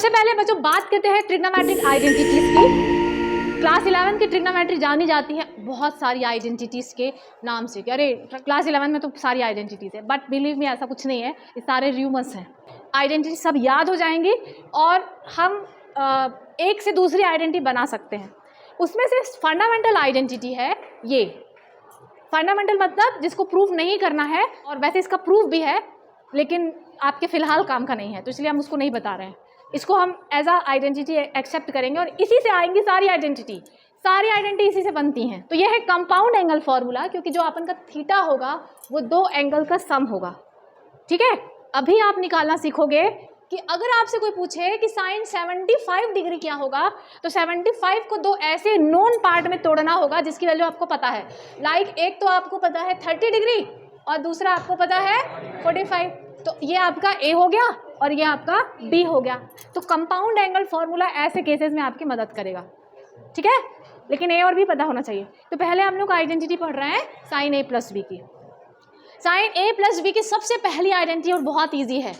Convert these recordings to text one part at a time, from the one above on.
सबसे पहले बच्चों बात करते हैं ट्रिग्नोमेट्रिक आइडेंटिटीज की। क्लास 11 की ट्रिग्नोमेट्री जानी जाती है बहुत सारी आइडेंटिटीज के नाम से कि अरे क्लास 11 में तो सारी आइडेंटिटीज है, बट बिलीव मी ऐसा कुछ नहीं है, ये सारे र्यूमर्स हैं। आइडेंटिटी सब याद हो जाएंगी और हम एक से दूसरी आइडेंटिटी बना सकते हैं। उसमें से फंडामेंटल आइडेंटिटी है ये। फंडामेंटल मतलब जिसको प्रूव नहीं करना है, और वैसे इसका प्रूफ भी है लेकिन आपके फिलहाल काम का नहीं है, तो इसलिए हम उसको नहीं बता रहे हैं। इसको हम एज अ आइडेंटिटी एक्सेप्ट करेंगे और इसी से आएंगी सारी आइडेंटिटी। सारी आइडेंटिटी इसी से बनती हैं। तो ये है कंपाउंड एंगल फॉर्मूला, क्योंकि जो अपन का थीटा होगा वो दो एंगल का सम होगा। ठीक है, अभी आप निकालना सीखोगे कि अगर आपसे कोई पूछे कि साइन 75 डिग्री क्या होगा, तो 75 को दो ऐसे नोन पार्ट में तोड़ना होगा जिसकी वैल्यू आपको पता है। लाइक एक तो आपको पता है 30 डिग्री और दूसरा आपको पता है 45, तो ये आपका ए हो गया और ये आपका बी हो गया। तो कंपाउंड एंगल फॉर्मूला ऐसे केसेस में आपकी मदद करेगा। ठीक है, लेकिन ए और बी पता होना चाहिए। तो पहले हम लोग आइडेंटिटी पढ़ रहे हैं साइन ए प्लस बी की। साइन ए प्लस बी की सबसे पहली आइडेंटिटी और बहुत ईजी है,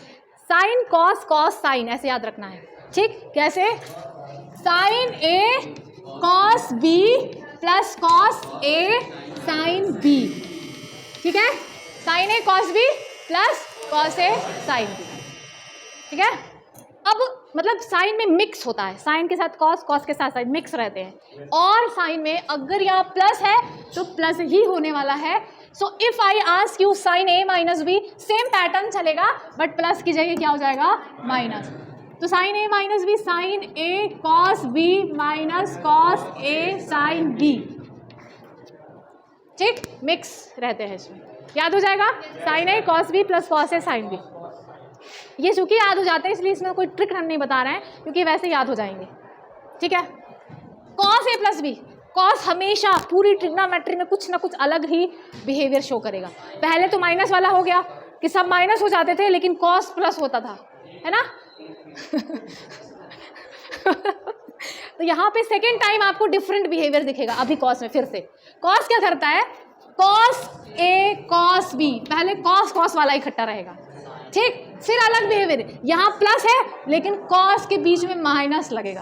साइन कॉस कॉस साइन, ऐसे याद रखना है। ठीक, कैसे? Sign A cos B plus cos A sine B. ठीक है, sine A cos B plus cos A sine B. ठीक है, अब मतलब साइन में मिक्स होता है, साइन के साथ कॉस, कॉस के साथ साइन मिक्स रहते हैं। और साइन में अगर यहाँ प्लस है तो प्लस ही होने वाला है। So if I ask you sine A minus B, same pattern चलेगा बट प्लस की जगह क्या हो जाएगा? माइनस। तो sine A minus B, sine A cos B minus cos A sine B. ठीक, मिक्स रहते हैं इसमें, याद हो जाएगा sine A cos B plus cos A sine B. ये चूंकि याद हो जाते हैं इसलिए इसमें कोई ट्रिक हम नहीं बता रहे हैं, क्योंकि वैसे याद हो जाएंगे। ठीक है, cos A plus B, cos हमेशा पूरी ट्रिग्नोमेट्री में कुछ ना कुछ अलग ही बिहेवियर शो करेगा। पहले तो माइनस वाला हो गया कि सब माइनस हो जाते थे लेकिन कॉस प्लस होता था, है ना? तो यहाँ पे सेकेंड टाइम आपको डिफरेंट बिहेवियर दिखेगा। अभी कॉस में फिर से कॉस क्या करता है, कॉस ए कॉस बी, पहले कॉस कॉस वाला इकट्ठा रहेगा। ठीक, फिर अलग बिहेवियर, यहाँ प्लस है लेकिन कॉस के बीच में माइनस लगेगा।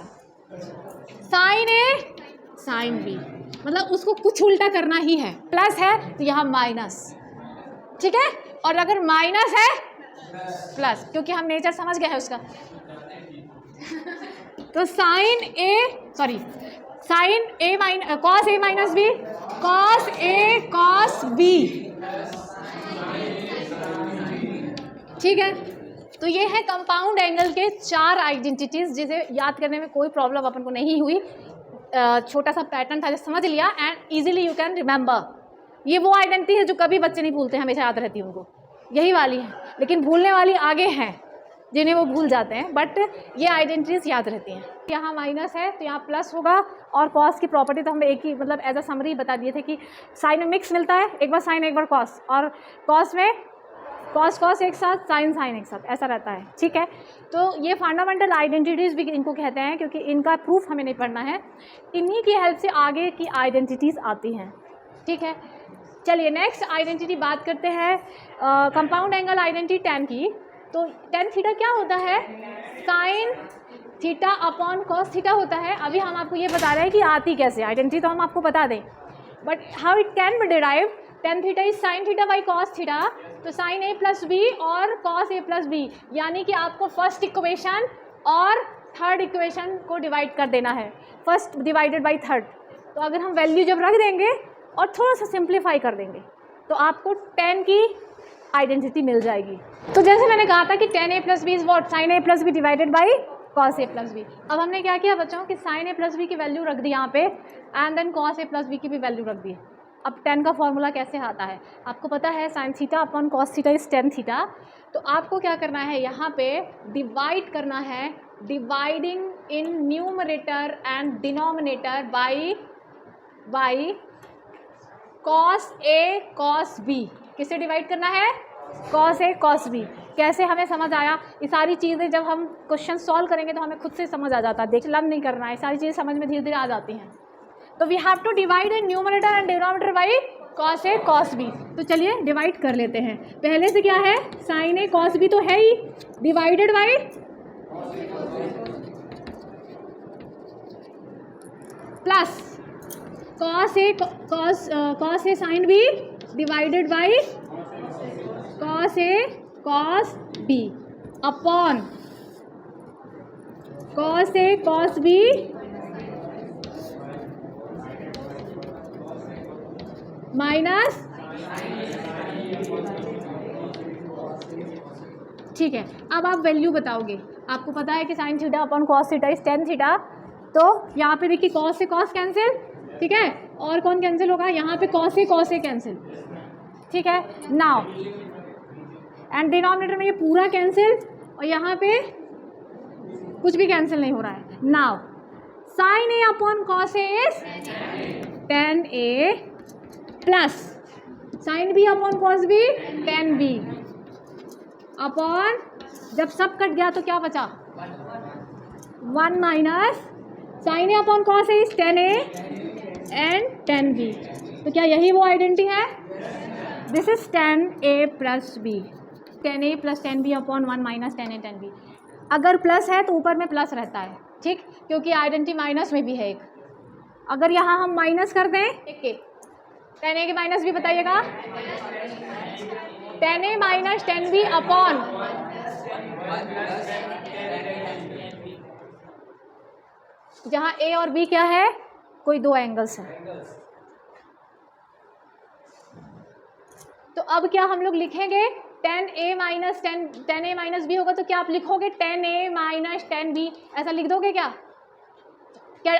साइन ए साइन बी, मतलब उसको कुछ उल्टा करना ही है। प्लस है तो यहाँ माइनस। ठीक है, और अगर माइनस है प्लस, क्योंकि हम नेचर समझ गए हैं उसका। तो sine A minus cos A minus B, cos A cos B. ठीक है, तो ये है कंपाउंड एंगल के 4 आइडेंटिटीज, जिसे याद करने में कोई प्रॉब्लम अपन को नहीं हुई। छोटा सा पैटर्न था जो समझ लिया and easily you can remember. ये वो आइडेंटिटी है जो कभी बच्चे नहीं भूलते, हमेशा याद रहती है उनको, यही वाली है। लेकिन भूलने वाली आगे हैं जिन्हें वो भूल जाते हैं, बट ये आइडेंटिटीज याद रहती हैं। यहाँ माइनस है तो यहाँ प्लस होगा, और कॉस की प्रॉपर्टी तो हम एक ही मतलब एज अ समरी बता दिए थे कि साइन में मिक्स मिलता है, एक बार साइन एक बार कॉस, और कॉस में कॉस कॉस एक साथ, साइन साइन एक साथ, ऐसा रहता है। ठीक है, तो ये फंडामेंटल आइडेंटिटीज़ भी इनको कहते हैं, क्योंकि इनका प्रूफ हमें नहीं पढ़ना है, इन्हीं की हेल्प से आगे की आइडेंटिटीज़ आती हैं। ठीक है, चलिए नेक्स्ट आइडेंटिटी बात करते हैं कंपाउंड एंगल आइडेंटिटी टेन की। तो टेन थीटा क्या होता है? Sine theta upon cos theta होता है। अभी हम आपको ये बता रहे हैं कि आती कैसे आइडेंटिटी, तो हम आपको बता दें, but how it can be derive. Tan theta is sine theta by cos theta, तो साइन ए प्लस बी और कॉस ए प्लस बी, यानी कि आपको फर्स्ट इक्वेशन और थर्ड इक्वेशन को डिवाइड कर देना है, फर्स्ट डिवाइडेड बाई थर्ड। तो अगर हम वैल्यू जब रख देंगे और थोड़ा सा सिंप्लीफाई कर देंगे तो आपको 10 की आइडेंटिटी मिल जाएगी। तो जैसे मैंने कहा था कि 10 A plus B is what, sine A plus B divided by cos A plus B. अब हमने क्या किया बच्चों कि साइन ए प्लस बी की वैल्यू रख दी यहाँ पे, and then cos A plus B की भी वैल्यू रख दी। अब 10 का फॉर्मूला कैसे आता है आपको पता है, sine theta upon cos theta is 10 theta. तो आपको क्या करना है, यहाँ पे डिवाइड करना है, dividing in numerator and denominator by cos A cos B. किसे डिवाइड करना है? Cos A cos B. कैसे हमें समझ आया? ये सारी चीज़ें जब हम क्वेश्चन सॉल्व करेंगे तो हमें खुद से समझ आ जाता है, देख लर्न नहीं करना है, सारी चीज़ें समझ में धीरे धीरे आ जाती हैं। तो we have to divide in numerator and denominator by cos A cos B. तो चलिए डिवाइड कर लेते हैं। पहले से क्या है, साइन ए कॉस बी तो है ही, divided by plus cos A sine B divided by cos A cos B upon cos A cos B minus, ठीक है। अब आप वैल्यू बताओगे, आपको पता है कि sine theta upon cos theta is tan theta, तो यहाँ पे देखिए कॉस से कॉस कैंसिल, ठीक है, और कौन कैंसिल होगा, यहाँ पे कॉस से कैंसिल, ठीक है। नाउ एंड डिनोमिनेटर में ये पूरा कैंसिल और यहाँ पे कुछ भी कैंसिल नहीं हो रहा है। Now sine A upon cos A is tan A plus sine B upon cos B tan B upon, जब सब कट गया तो क्या बचा, 1 minus sine A upon cos A is tan A and tan B. तो क्या यही वो आइडेंटिटी है, this is tan A plus B, tan A plus tan B upon 1 minus tan A tan B. अगर प्लस है तो ऊपर में प्लस रहता है, ठीक, क्योंकि आइडेंटिटी माइनस में भी है एक। अगर यहाँ हम माइनस कर दें एक के, टेन ए के माइनस भी बताइएगा, टेन ए माइनस टेन बी अपॉन, जहाँ ए और बी क्या है, कोई दो एंगल्स हैं। तो अब क्या हम लोग लिखेंगे, टेन ए माइनस बी होगा तो क्या आप लिखोगे टेन ए माइनस टेन बी, ऐसा लिख दोगे क्या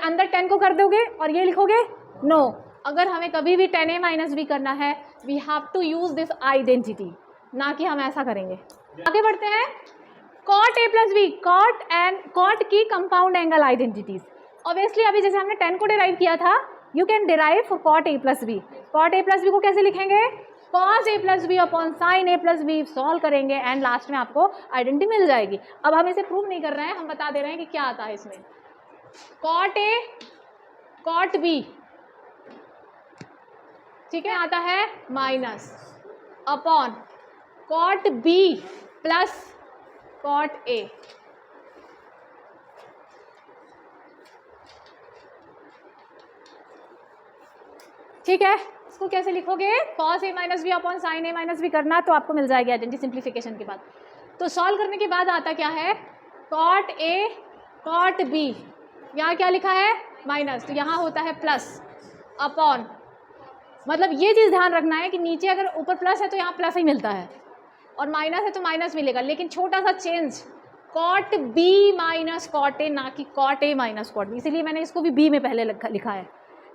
अंदर 10 को कर दोगे और ये लिखोगे, नो। अगर हमें कभी भी टेन ए माइनस बी करना है, we have to use this identity, ना कि हम ऐसा करेंगे। आगे बढ़ते हैं, cot A plus B, cot की कंपाउंड एंगल आइडेंटिटीज। ऑब्वियसली अभी जैसे हमने 10 को डिराइव किया था, you can derive for cot A plus B. Cot A plus B को कैसे लिखेंगे, cos A plus B upon sine A plus B, solve करेंगे एंड लास्ट में आपको आइडेंटिटी मिल जाएगी। अब हम इसे प्रूव नहीं कर रहे हैं, हम बता दे रहे हैं कि क्या आता है इसमें। कॉट ए कॉट बी, ठीक है, आता है minus upon cot B plus cot A, ठीक है। इसको कैसे लिखोगे, cos A minus B upon sine A minus B करना, तो आपको मिल जाएगी आइडेंटिटी सिंप्लीफिकेशन के बाद। तो सॉल्व करने के बाद आता क्या है, कॉट ए कॉट बी, यहाँ क्या लिखा है माइनस, तो यहाँ होता है प्लस अपॉन, मतलब ये चीज़ ध्यान रखना है कि नीचे अगर ऊपर प्लस है तो यहाँ प्लस ही मिलता है, और माइनस है तो माइनस मिलेगा, लेकिन छोटा सा change, cot B minus cot A, ना कि cot A minus cot B, इसीलिए मैंने इसको भी बी में पहले लिखा है।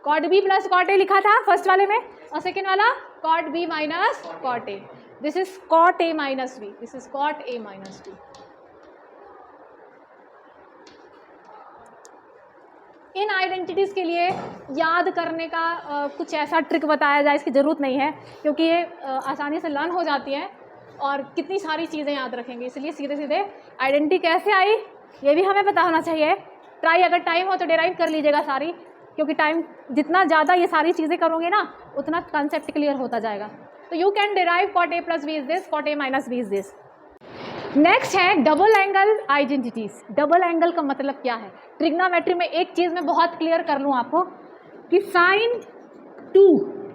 Cot B plus cot A लिखा था फर्स्ट वाले में, और सेकेंड वाला cot B minus cot A, this is cot A minus B, this is cot A minus B. इन आइडेंटिटीज़ के लिए याद करने का कुछ ऐसा ट्रिक बताया जाए इसकी ज़रूरत नहीं है, क्योंकि ये आसानी से लर्न हो जाती है और कितनी सारी चीज़ें याद रखेंगे, इसलिए सीधे सीधे आइडेंटिटी कैसे आई ये भी हमें पता होना चाहिए। ट्राई अगर टाइम हो तो डिराइव कर लीजिएगा सारी, क्योंकि टाइम जितना ज़्यादा ये सारी चीज़ें करोगे ना उतना कंसेप्ट क्लियर होता जाएगा। तो you can derive cot A plus B is this, cot A minus B is this. Next है double angle identities. Double angle का मतलब क्या है, ट्रिग्नोमेट्री में एक चीज़ मैं बहुत क्लियर कर लूँ आपको कि साइन 2,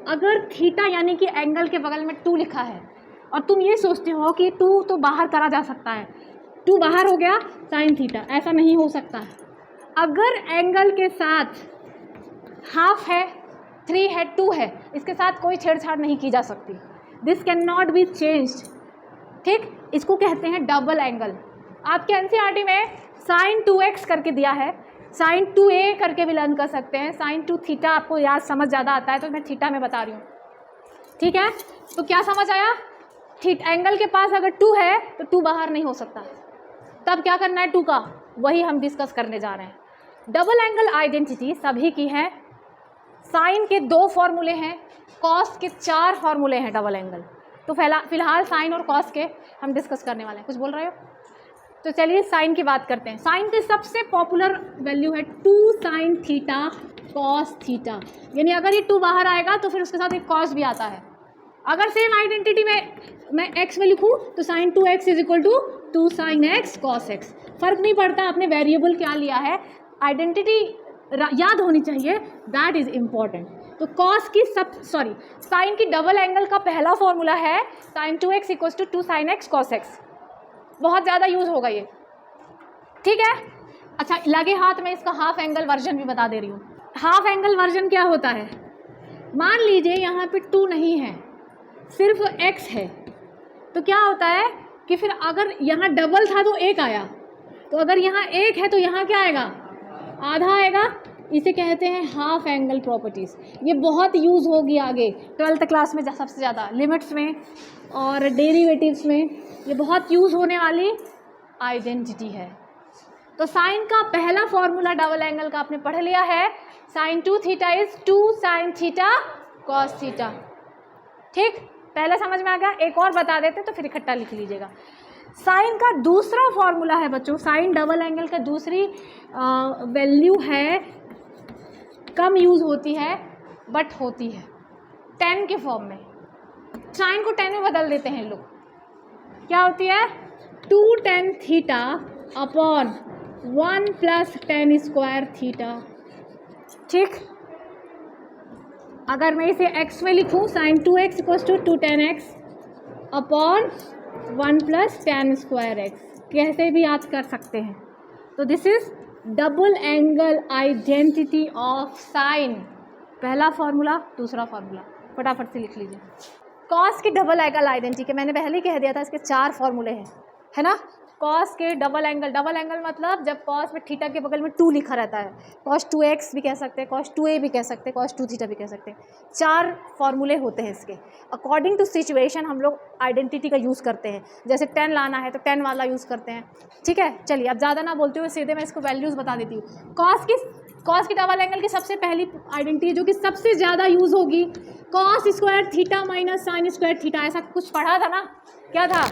अगर थीटा यानी कि एंगल के बगल में 2 लिखा है और तुम ये सोचते हो कि 2 तो बाहर करा जा सकता है, 2 बाहर हो गया साइन थीटा, ऐसा नहीं हो सकता है। अगर एंगल के साथ हाफ है, 3 है, 2 है, इसके साथ कोई छेड़छाड़ नहीं की जा सकती, this can not be changed, ठीक। इसको कहते हैं डबल एंगल। आपके एनसीईआरटी में साइन 2x करके दिया है, साइन 2a करके भी लर्न कर सकते हैं, साइन 2 थीटा आपको याद समझ ज़्यादा आता है तो मैं थीटा में बता रही हूँ, ठीक है। तो क्या समझ आया, एंगल के पास अगर 2 है तो 2 बाहर नहीं हो सकता, तब क्या करना है 2 का, वही हम डिस्कस करने जा रहे हैं। डबल एंगल आइडेंटिटी सभी की है, साइन के 2 फॉर्मूले हैं, कॉस के 4 फॉर्मूले हैं डबल एंगल। तो फिलहाल साइन और कॉस के हम डिस्कस करने वाले हैं। कुछ बोल रहे हो तो चलिए साइन की बात करते हैं। साइन की सबसे पॉपुलर वैल्यू है 2 साइन थीटा कॉस थीटा, यानी अगर ये 2 बाहर आएगा तो फिर उसके साथ एक कॉस भी आता है। अगर सेम आइडेंटिटी में मैं x में लिखूँ तो sine 2x is equal to 2 sine x cos x, फर्क नहीं पड़ता आपने वेरिएबल क्या लिया है, आइडेंटिटी याद होनी चाहिए, दैट इज इम्पॉर्टेंट। तो कॉस की साइन की डबल एंगल का पहला फॉर्मूला है sin 2x equals to 2 sin x cos x। बहुत ज़्यादा यूज होगा ये, ठीक है। अच्छा, लगे हाथ में इसका हाफ एंगल वर्जन भी बता दे रही हूँ। हाफ एंगल वर्जन क्या होता है, मान लीजिए यहाँ पे 2 नहीं है, सिर्फ x है, तो क्या होता है कि फिर अगर यहाँ डबल था तो 1 आया, तो अगर यहाँ 1 है तो यहाँ क्या आएगा, आधा आएगा। इसे कहते हैं हाफ एंगल प्रॉपर्टीज़। ये बहुत यूज़ होगी आगे 12th क्लास में सबसे ज़्यादा, लिमिट्स में और डेरिवेटिव्स में ये बहुत यूज़ होने वाली आइडेंटिटी है। तो साइन का पहला फॉर्मूला डबल एंगल का आपने पढ़ लिया है, sin 2 theta is 2 sin theta cos theta. ठीक, पहले समझ में आ गया। एक और बता देते तो फिर इकट्ठा लिख लीजिएगा। साइन का दूसरा फॉर्मूला है बच्चों, साइन डबल एंगल का दूसरी वैल्यू है, कम यूज़ होती है बट होती है, tan के फॉर्म में। साइन को tan में बदल देते हैं लोग, क्या होती है 2 tan theta upon 1 plus tan square theta. ठीक, अगर मैं इसे x में लिखूं sin 2x equals to 2 tan x upon 1 plus tan square x, कैसे भी याद कर सकते हैं। तो this is double angle identity of sine, पहला फॉर्मूला दूसरा फॉर्मूला फटाफट से लिख लीजिए। कॉस की डबल एंगल आइडेंटिटी के मैंने पहले ही कह दिया था, इसके 4 फॉर्मूले हैं, है ना। कॉस के डबल एंगल मतलब जब कॉस में थीटा के बगल में 2 लिखा रहता है, cos 2x भी कह सकते हैं, cos 2a भी कह सकते हैं, cos 2 थीटा भी कह सकते हैं। 4 फॉर्मूले होते हैं इसके। अकॉर्डिंग टू सिचुएशन हम लोग आइडेंटिटी का यूज़ करते हैं, जैसे 10 लाना है तो 10 वाला यूज़ करते हैं। ठीक है, चलिए अब ज़्यादा ना बोलते हुए सीधे मैं इसको वैल्यूज़ बता देती हूँ। कॉस की डबल एंगल की सबसे पहली आइडेंटिटी जो कि सबसे ज़्यादा यूज़ होगी, cos square theta minus sine square theta. ऐसा कुछ पढ़ा था ना, क्या था,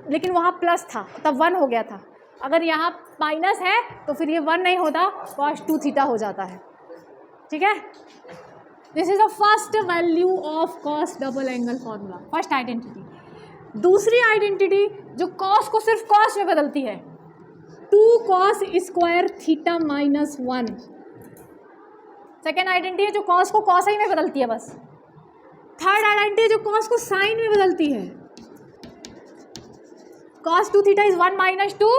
लेकिन वहाँ प्लस था तब 1 हो गया था। अगर यहाँ माइनस है तो फिर ये 1 नहीं होता, cos 2 थीटा हो जाता है। ठीक है, this is the first value of cos double angle formula, first identity. दूसरी आइडेंटिटी जो कॉस को सिर्फ कॉस में बदलती है, 2 cos square theta minus 1। Second identity है जो कॉस को कॉस ही में बदलती है बस। थर्ड आइडेंटिटी जो कॉस को साइन में बदलती है, cos 2 theta is 1 minus 2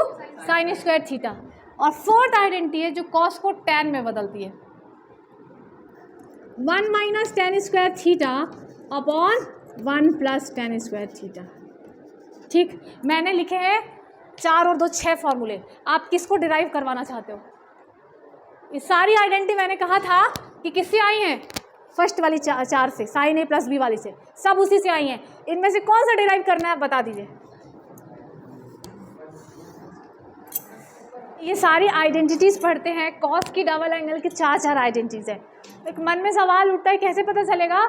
sine square theta. और फोर्थ आइडेंटिटी है जो cos को tan में बदलती है, 1 minus tan square theta upon 1 plus tan square theta. ठीक, मैंने लिखे हैं 4 और 2 6 फॉर्मूले। आप किसको डिराइव करवाना चाहते हो? ये सारी आइडेंटिटी मैंने कहा था कि किससे आई हैं, फर्स्ट वाली 4 से, साइन a प्लस बी वाली से, सब उसी से आई हैं। इनमें से कौन सा डिराइव करना है आप बता दीजिए। ये सारी आइडेंटिटीज़ पढ़ते हैं, कॉस की डबल एंगल की 4 आइडेंटिटीज़ है। एक मन में सवाल उठता है, कैसे पता चलेगा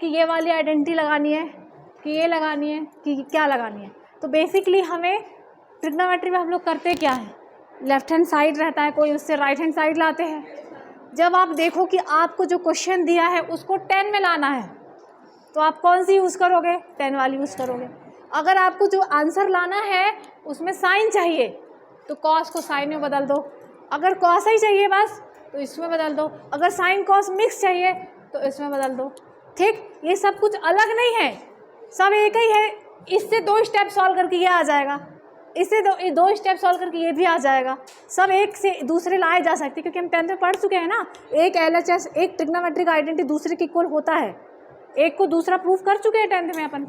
कि ये वाली आइडेंटिटी लगानी है, कि ये लगानी है, कि क्या लगानी है। तो बेसिकली हमें ट्रिग्नोमेट्री में हम लोग करते क्या है, लेफ्ट हैंड साइड रहता है कोई, उससे राइट हैंड साइड लाते हैं। जब आप देखो कि आपको जो क्वेश्चन दिया है उसको 10 में लाना है, तो आप कौन सी यूज़ करोगे, 10 वाली यूज़ करोगे। अगर आपको जो आंसर लाना है उसमें साइन चाहिए तो कॉस को साइन में बदल दो, अगर कॉस ही चाहिए बस तो इसमें बदल दो, अगर साइन कॉस मिक्स चाहिए तो इसमें बदल दो। ठीक, ये सब कुछ अलग नहीं है, सब एक ही है। इससे 2 स्टेप सॉल्व करके ये आ जाएगा, इससे 2 स्टेप सॉल्व करके ये भी आ जाएगा। सब एक से दूसरे लाए जा सकते, क्योंकि हम 10th में पढ़ चुके हैं ना, एक LHS एक ट्रिग्नोमेट्रिक आइडेंटिटी दूसरे के इक्वल होता है, एक को दूसरा प्रूफ कर चुके हैं 10th में अपन।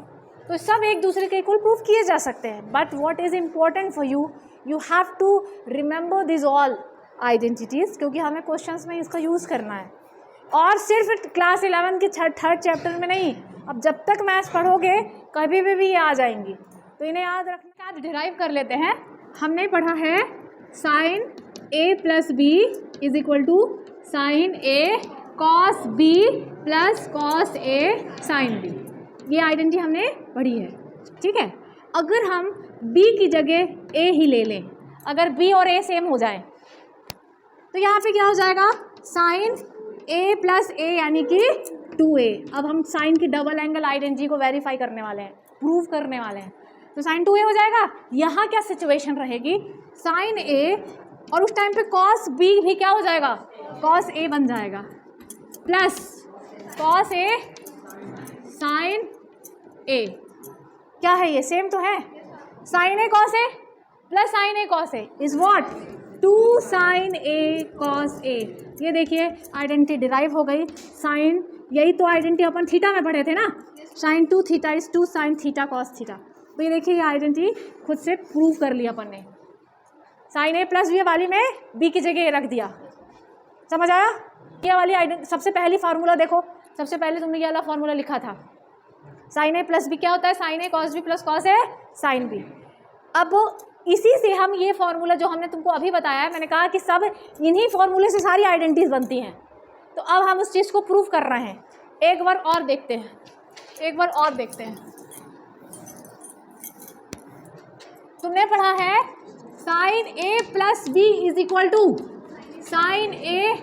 तो सब एक दूसरे के इक्वल प्रूफ किए जा सकते हैं। But what is important for you, you have to remember this all identities, क्योंकि हमें क्वेश्चंस में इसका यूज़ करना है। और सिर्फ क्लास 11 के 3rd चैप्टर में नहीं, अब जब तक मैथ्स पढ़ोगे कभी भी ये आ जाएंगी, तो इन्हें याद रखना। आज डिराइव कर लेते हैं। हमने पढ़ा है sine a plus B is equal to sine a cos b plus cos a sine b। ये आइडेंटिटी हमने पढ़ी है। ठीक है, अगर हम b की जगह a ही ले लें, अगर b और a सेम हो जाए तो यहाँ पे क्या हो जाएगा, साइन a प्लस a यानी कि 2a। अब हम साइन की डबल एंगल आइडेंटिटी को वेरीफाई करने वाले हैं, प्रूव करने वाले हैं। तो साइन 2a हो जाएगा। यहाँ क्या सिचुएशन रहेगी, साइन a और उस टाइम पे कॉस बी भी क्या हो जाएगा, कॉस ए बन जाएगा, plus cos A sine A. क्या है ये, सेम तो है, sine A cos A plus sine A cos A is what, 2 sine A cos A. ये देखिए आइडेंटिटी डिराइव हो गई, साइन, यही तो आइडेंटिटी अपन थीटा में पढ़े थे ना, sine 2 theta is 2 sine theta cos theta. तो ये देखिए ये आइडेंटिटी खुद से प्रूव कर लिया अपन ने, साइन ए प्लस बी वाली में बी की जगह रख दिया, समझ आया। ये वाली आइडेंटिटी, सबसे पहली फार्मूला देखो, सबसे पहले तुमने ये वाला फार्मूला लिखा था, साइन ए प्लस बी क्या होता है, sine A cos B plus cos A sine B. अब इसी से हम ये फार्मूला जो हमने तुमको अभी बताया है, मैंने कहा कि सब इन्हीं फार्मूले से सारी आइडेंटिटीज बनती हैं, तो अब हम उस चीज़ को प्रूव कर रहे हैं। एक बार और देखते हैं, एक बार और देखते हैं। तुमने पढ़ा है sine A plus B is equal to sine A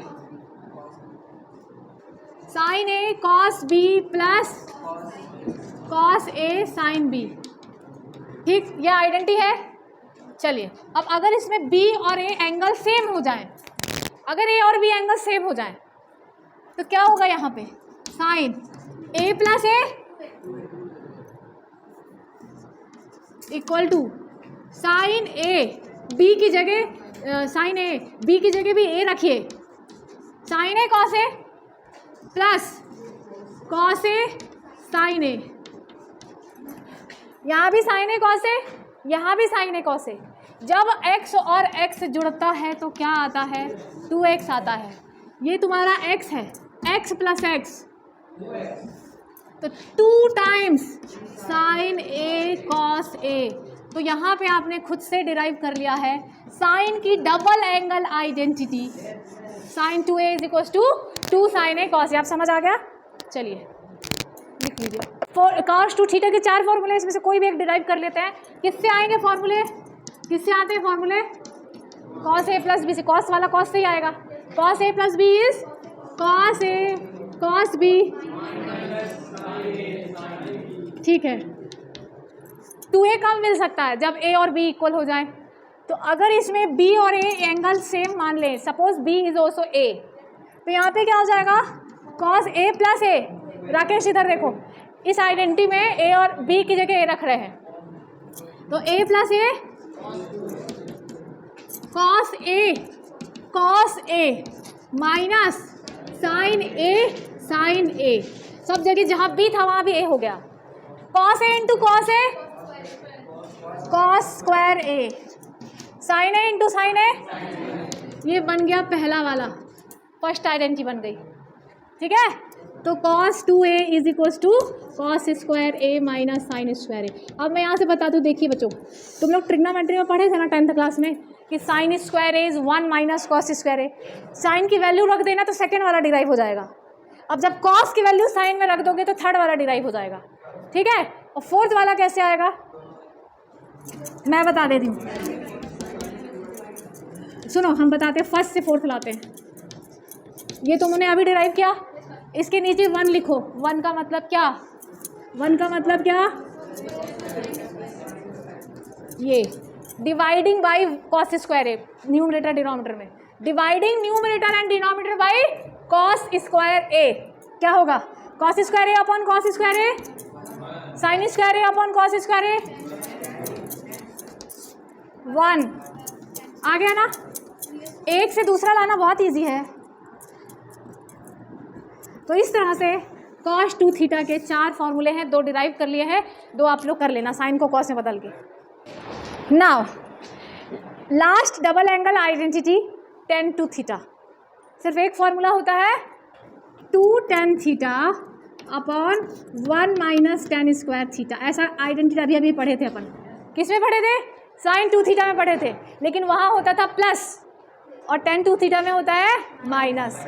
cos B plus cos A sine B, ठीक, यह आइडेंटिटी है। चलिए अब अगर इसमें बी और ए एंगल सेम हो जाए, अगर ए और बी एंगल सेम हो जाए तो क्या होगा यहाँ पे, sine A plus A equal to sine A B की जगह, साइन ए बी की जगह भी ए रखिए, sign A cos A plus cos A sine ए, यहाँ भी साइन ए कॉस ए, यहाँ भी साइन ए कॉस ए। जब x और x जुड़ता है तो क्या आता है, 2x आता है। ये तुम्हारा x है, x प्लस x, तो 2 टाइम्स साइन ए कॉस ए। तो यहाँ पे आपने खुद से डिराइव कर लिया है साइन की double angle identity, sine 2a is equal to 2 sine A cos A. आप समझ आ गया, चलिए लिख लीजिए। कॉस 2 थीटा के 4 फॉर्मूले, इसमें से कोई भी एक डिराइव कर लेते हैं। किससे आएंगे फॉर्मूले, किससे आते हैं फॉर्मूले, कॉस ए प्लस बी से, कॉस वाला कॉस से ही आएगा, cos A plus B is cos A cos B, ठीक है। 2a कब मिल सकता है, जब a और b इक्वल हो जाए। तो अगर इसमें b और a एंगल सेम मान लें, suppose b is also a, तो यहाँ पे क्या हो जाएगा, cos a plus a। Rakesh इधर देखो, इस आइडेंटिटी में a और b की जगह a रख रहे हैं, तो a plus a cos a minus sine a, सब जगह जहाँ b था वहाँ भी a हो गया, cos a into cos a cos square a, sine a into sine a, ये बन गया पहला वाला, फर्स्ट आइडेंटिटी बन गई, ठीक है। तो cos 2a is equal to cos square a minus sine square a। अब मैं यहाँ से बता दूँ, देखिए बच्चों, तुम लोग ट्रिग्नोमेट्री में पढ़े थे ना 10th क्लास में कि sine square a is 1 minus cos square a। Sine की वैल्यू रख देना तो सेकेंड वाला डिराइव हो जाएगा। अब जब कॉस की वैल्यू साइन में रख दोगे तो थर्ड वाला डिराइव हो जाएगा, ठीक है। और फोर्थ वाला कैसे आएगा मैं बता देती हूँ, सुनो हम बताते हैं, फर्स्ट से फोर्थ लाते हैं। ये तुमने अभी डिराइव किया, इसके नीचे 1 लिखो। 1 का मतलब क्या, 1 का मतलब क्या, ये dividing by cos square A, numerator denominator में, dividing numerator and denominator by cos square A, क्या होगा, cos square A upon cos square A, sine square A upon cos square A, 1 आ गया ना। एक से दूसरा लाना बहुत इजी है। तो इस तरह से cos 2 थीटा के 4 फॉर्मूले हैं, 2 डिराइव कर लिए हैं, 2 आप लोग कर लेना साइन को cos में बदल के। Now last double angle identity tan 2 theta, सिर्फ एक फॉर्मूला होता है 2 tan theta upon 1 minus tan square theta. ऐसा आइडेंटिटी अभी अभी पढ़े थे अपन, किस में पढ़े थे, साइन 2 थीटा में पढ़े थे, लेकिन वहाँ होता था प्लस और tan 2 थीटा में होता है माइनस।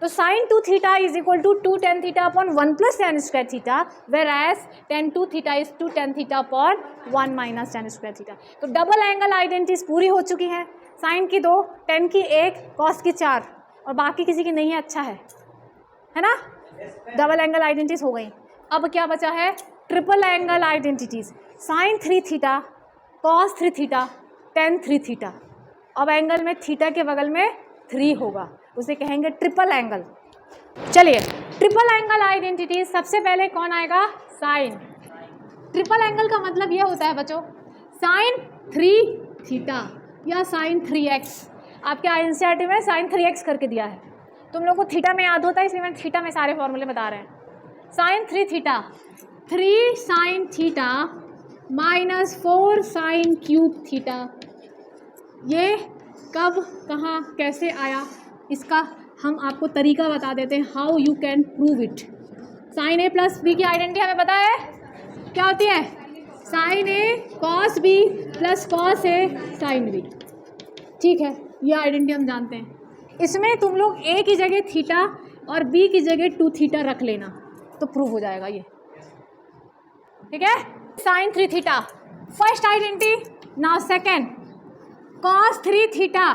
तो sine 2 theta is equal to 2 tan theta upon 1 plus tan square theta, whereas tan 2 theta is 2 tan theta upon 1 minus tan square theta. तो डबल एंगल आइडेंटिटीज पूरी हो चुकी हैं, साइन की 2, tan की 1, कॉस की 4, और बाकी किसी की नहीं है, अच्छा है ना। डबल एंगल आइडेंटिटीज हो गई। अब क्या बचा है, triple angle identities, sine 3 theta, cos 3 theta, tan 3 theta. अब एंगल में थीटा के बगल में 3 होगा, उसे कहेंगे ट्रिपल एंगल। चलिए ट्रिपल एंगल आइडेंटिटी सबसे पहले कौन आएगा? साइन। ट्रिपल एंगल का मतलब ये होता है बच्चों साइन 3 थीटा या साइन 3x। आपके एनसीईआरटी में साइन 3x करके दिया है, तुम लोग को थीटा में याद होता है इसलिए मैं थीटा में सारे फॉर्मूले बता रहे हैं। Sine 3 theta, 3 sine theta minus 4 sine cube theta, ये कब कहाँ कैसे आया इसका हम आपको तरीका बता देते हैं, how you can prove it. Sine A plus B की आइडेंटिटी हमें पता है क्या होती है? Sine A cos B plus cos A sine B. ठीक है, ये आइडेंटिटी हम जानते हैं। इसमें तुम लोग ए की जगह थीटा और बी की जगह 2 थीटा रख लेना तो प्रूव हो जाएगा ये। ठीक है, sine 3 theta first identity. Now second cos 3 theta.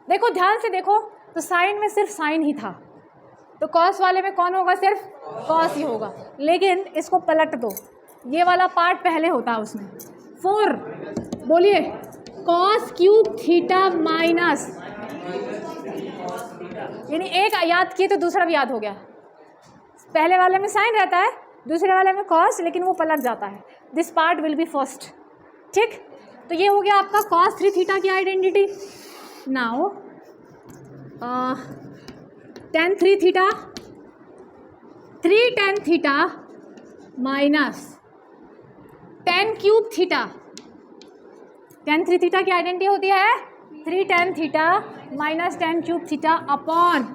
देखो ध्यान से देखो तो साइन में सिर्फ साइन ही था, तो कॉस वाले में कौन होगा? सिर्फ कॉस ही होगा। लेकिन इसको पलट दो, ये वाला पार्ट पहले होता है उसमें 4, बोलिए कॉस क्यूब थीटा माइनस, यानी एक याद किए तो दूसरा भी याद हो गया। पहले वाले में साइन रहता है, दूसरे वाले में कॉस, लेकिन वो पलट जाता है। This part will be first. ठीक, तो ये हो गया आपका कॉस 3 थीटा की identity. Now tan 3 theta, 3 tan theta minus tan cube theta. tan 3 theta की आइडेंटिटी होती है 3 tan theta minus tan cube theta upon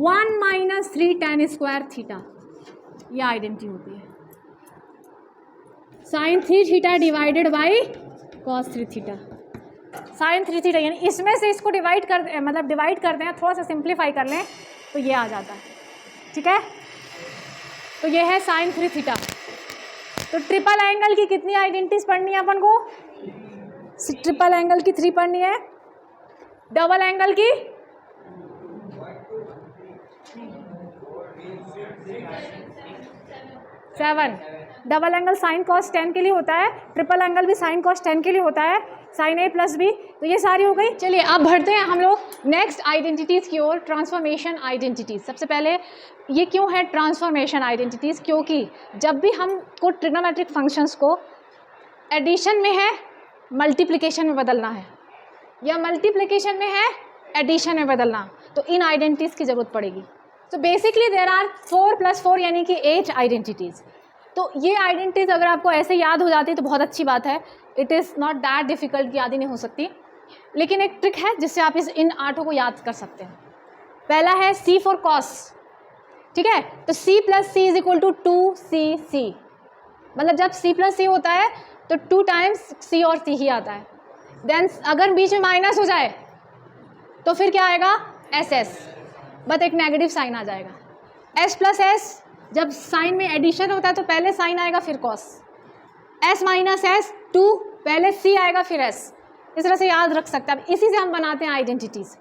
1 minus 3 tan square theta, ये आइडेंटिटी होती है। Sine 3 theta divided by cos 3 theta. Sine 3 theta यानी इसमें से इसको डिवाइड कर मतलब डिवाइड करते हैं, थोड़ा सा सिंप्लीफाई कर लें तो ये आ जाता है। ठीक है, तो ये है साइन 3 थीटा। तो ट्रिपल एंगल की कितनी आइडेंटिटीज पढ़नी है अपन को? ट्रिपल एंगल की 3 पढ़नी है। डबल एंगल की 7। डबल एंगल साइन कॉस 10 के लिए होता है, ट्रिपल एंगल भी साइन कॉस 10 के लिए होता है, साइन ए प्लस बी। तो ये सारी हो गई। चलिए अब बढ़ते हैं हम लोग नेक्स्ट आइडेंटिटीज़ की ओर, ट्रांसफॉर्मेशन आइडेंटिटीज़। सबसे पहले ये क्यों है ट्रांसफॉर्मेशन आइडेंटिटीज़? क्योंकि जब भी हमको ट्रिग्नोमेट्रिक फंक्शंस को एडिशन में है मल्टीप्लिकेशन में बदलना है, या मल्टीप्लिकेशन में है एडिशन में बदलना, तो इन आइडेंटिटीज़ की ज़रूरत पड़ेगी। तो बेसिकली देयर आर 4 + 4 यानी कि 8 आइडेंटिटीज़। तो ये आइडेंटिटीज़ अगर आपको ऐसे याद हो जाती है तो बहुत अच्छी बात है। It is not that difficult कि याद ही नहीं हो सकती, लेकिन एक ट्रिक है जिससे आप इन 8 को याद कर सकते हैं। पहला है C फॉर कॉस। ठीक है, तो C + C = 2CC, मतलब जब C + C होता है तो 2 टाइम्स C और C ही आता है। देन अगर बीच में माइनस हो जाए तो फिर क्या आएगा? SS, बट एक नेगेटिव साइन आ जाएगा। S + S, जब साइन में एडिशन होता है तो पहले साइन आएगा फिर कॉस। S - S 2, पहले C आएगा फिर S। इस तरह से याद रख सकते हैं। अब इसी से हम बनाते हैं आइडेंटिटीज़।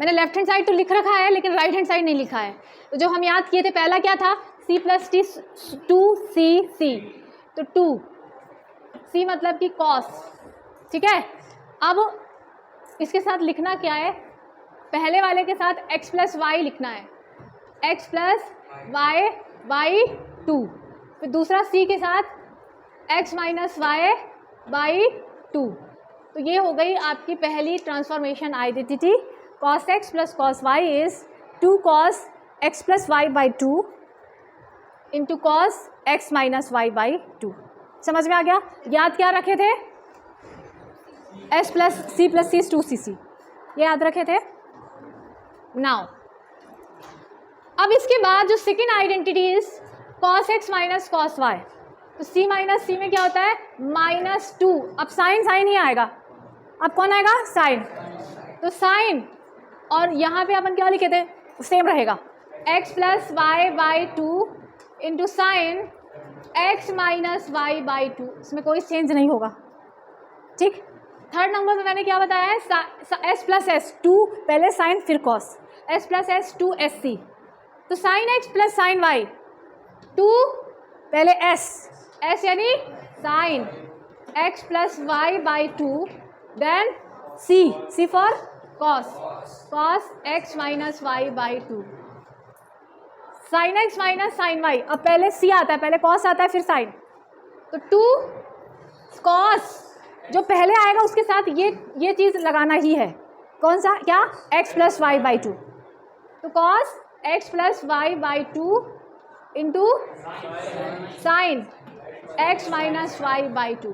मैंने लेफ्ट हैंड साइड तो लिख रखा है लेकिन राइट हैंड साइड नहीं लिखा है। तो जो हम याद किए थे पहला क्या था? C + T 2CC, तो 2C मतलब कि कॉस। ठीक है, अब इसके साथ लिखना क्या है? पहले वाले के साथ x + y लिखना है, x + y 2। फिर दूसरा C के साथ x - y 2। तो ये हो गई आपकी पहली transformation identity. cos x + cos y is 2 cos x + y 2 into cos x - y 2। समझ में आ गया? याद क्या रखे थे? S + C + C 2CC, ये याद रखे थे। नाउ अब इसके बाद जो second identity is cos x - cos y, तो C - C में क्या होता है? -2। अब साइन ही आएगा, अब कौन आएगा? साइन। तो साइन, और यहाँ पे अपन क्या लिखे थे? सेम रहेगा, x + y 2 into sine x - y 2, इसमें कोई चेंज नहीं होगा। ठीक, थर्ड नंबर में मैंने क्या बताया है? S + S 2, पहले साइन फिर कॉस, S + S 2SC। तो साइन x + साइन y 2, पहले S यानी sine x + y 2, then C for cos x minus Y by 2, sine x minus sine Y. अब पहले सी आता है, पहले कॉस आता है फिर साइन, तो 2 कॉस जो पहले आएगा उसके साथ ये चीज़ लगाना ही है, कौन सा, क्या, x प्लस वाई बाई 2, तो cos x plus Y by 2 into sine x minus Y by 2।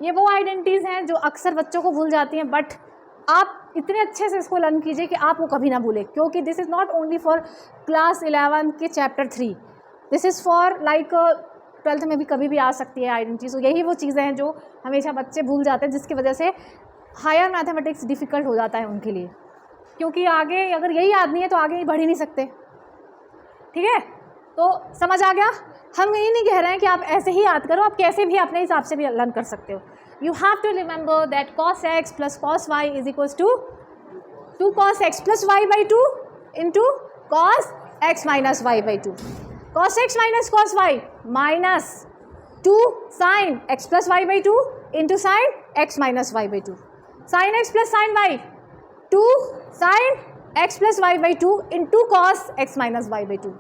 ये वो आइडेंटिटीज़ हैं जो अक्सर बच्चों को भूल जाती हैं, बट आप इतने अच्छे से इसको लर्न कीजिए कि आप वो कभी ना भूलें, क्योंकि this is not only for class 11 के chapter 3, this is for like 12th में भी कभी भी आ सकती है आइडेंटिटीज़। तो यही वो चीज़ें हैं जो हमेशा बच्चे भूल जाते हैं, जिसकी वजह से हायर मैथमेटिक्स डिफ़िकल्ट हो जाता है उनके लिए, क्योंकि आगे अगर यही याद नहीं है तो आगे बढ़ ही नहीं सकते। ठीक है, तो समझ आ गया। हम ये नहीं कह रहे हैं कि आप ऐसे ही याद करो, आप कैसे भी अपने हिसाब से भी लर्न कर सकते हो। You have to remember that cos x plus cos y is equals to 2 cos x plus y by 2 into cos x minus y by 2. Cos x minus cos y minus 2 sin x plus y by 2 into sin x minus y by 2. Sin x plus sin y 2 sin x plus y by 2 into cos x minus y by 2.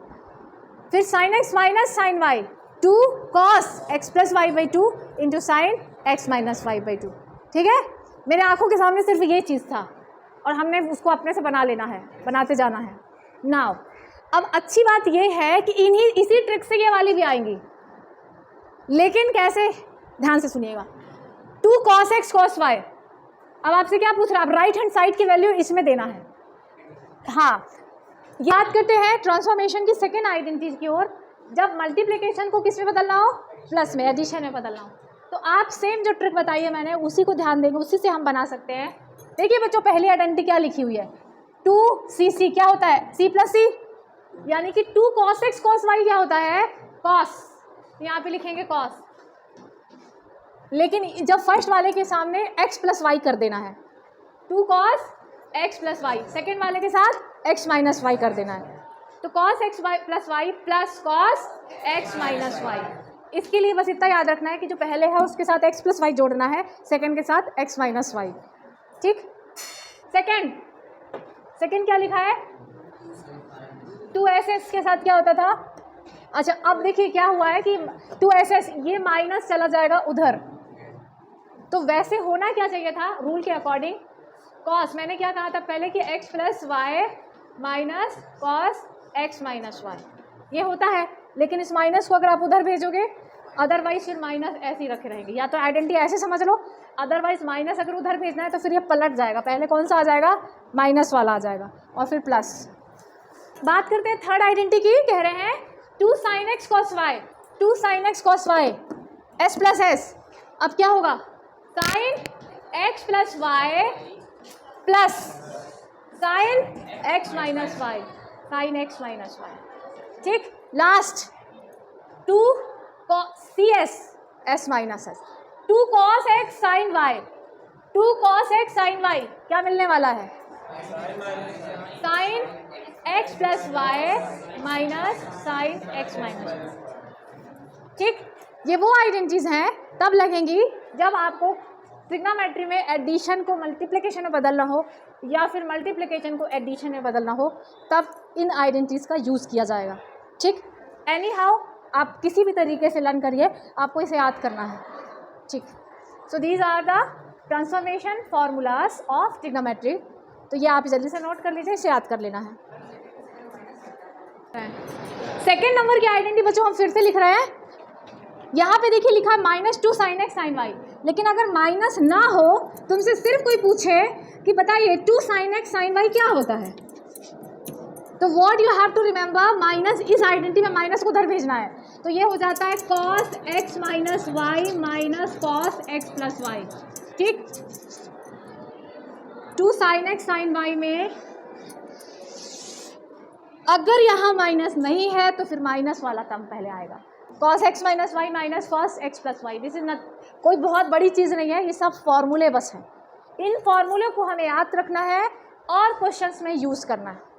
फिर sin x minus sin y 2 cos x plus y by 2 into sin x minus Y by 2। ठीक है, मेरे आंखों के सामने सिर्फ ये चीज़ था और हमने उसको अपने से बना लेना है, बनाते जाना है। नाउ अब अच्छी बात ये है कि इसी ट्रिक से ये वाली भी आएंगी, लेकिन कैसे, ध्यान से सुनिएगा। 2 cos x cos y, अब आपसे क्या पूछ रहा है, आप राइट हैंड साइड की वैल्यू इसमें देना है। हाँ, याद करते हैं ट्रांसफॉर्मेशन की सेकेंड आइडेंटिटी की ओर, जब मल्टीप्लिकेशन को किस में बदलना हो, प्लस में, एडिशन में बदलना हो, तो आप सेम जो ट्रिक बताई है मैंने उसी को ध्यान देंगे, उसी से हम बना सकते हैं। देखिए बच्चों, पहली आइडेंटिटी क्या लिखी हुई है, 2cc क्या होता है, c प्लस सी, यानी कि 2 cos x cos y क्या होता है, cos, यहाँ पे लिखेंगे cos, लेकिन जब फर्स्ट वाले के सामने x प्लस वाई कर देना है, 2 cos x plus Y, second वाले के साथ x माइनस वाई कर देना है, तो cos x plus Y plus cos x minus Y. इसके लिए बस इतना याद रखना है कि जो पहले है उसके साथ x प्लस वाई जोड़ना है, सेकेंड के साथ x माइनस वाई। ठीक, सेकेंड क्या लिखा है, 2ss के साथ क्या होता था, अच्छा अब देखिए क्या हुआ है कि 2ss ये माइनस चला जाएगा उधर, तो वैसे होना क्या चाहिए था रूल के अकॉर्डिंग, cos, मैंने क्या कहा था पहले कि x plus Y minus cos x minus Y, ये होता है, लेकिन इस माइनस को अगर आप उधर भेजोगे, अदरवाइज फिर माइनस ऐसे ही रखे रहेंगे, या तो आइडेंटिटी ऐसे समझ लो, अदरवाइज माइनस अगर उधर भेजना है तो फिर ये पलट जाएगा, पहले कौन सा आ जाएगा, माइनस वाला आ जाएगा और फिर प्लस। बात करते हैं थर्ड आइडेंटिटी की, कह रहे हैं 2 sin x cos y, 2 sin x cos y s plus S, अब क्या होगा, sin x plus Y plus sin x minus Y, sin x minus Y. ठीक, last 2 cs s minus S, 2 cos x sin y, 2 cos x sin y क्या मिलने वाला है, sin x plus Y minus sin x minus. ठीक, ये वो identities हैं तब लगेंगी जब आपको ट्रिग्नोमेट्री में एडिशन को मल्टीप्लिकेशन में बदलना हो या फिर मल्टीप्लिकेशन को एडिशन में बदलना हो, तब इन आइडेंटिटीज का यूज़ किया जाएगा। ठीक, एनी हाउ आप किसी भी तरीके से लर्न करिए, आपको इसे याद करना है। ठीक, so these are the transformation formulas of trigonometry, तो ये आप जल्दी से नोट कर लीजिए, इसे याद कर लेना है। सेकेंड नंबर की आइडेंटिटी बच्चों हम फिर से लिख रहे हैं, यहाँ पे देखिए लिखा है -2 sin x sin y, लेकिन अगर माइनस ना हो, तुमसे सिर्फ कोई पूछे कि बताइए 2 sin x sin y क्या होता है, तो what you have to remember, minus, इस आइडेंटिटी में माइनस को उधर भेजना है, तो ये हो जाता है cos x minus Y minus cos x plus Y. ठीक, 2 sin x sin y में अगर यहाँ माइनस नहीं है तो फिर माइनस वाला टर्म पहले आएगा, cos x minus Y minus cos x plus Y. This is not, कोई बहुत बड़ी चीज़ नहीं है, ये सब फॉर्मूले बस हैं, इन फॉर्मूले को हमें याद रखना है और क्वेश्चंस में यूज़ करना है।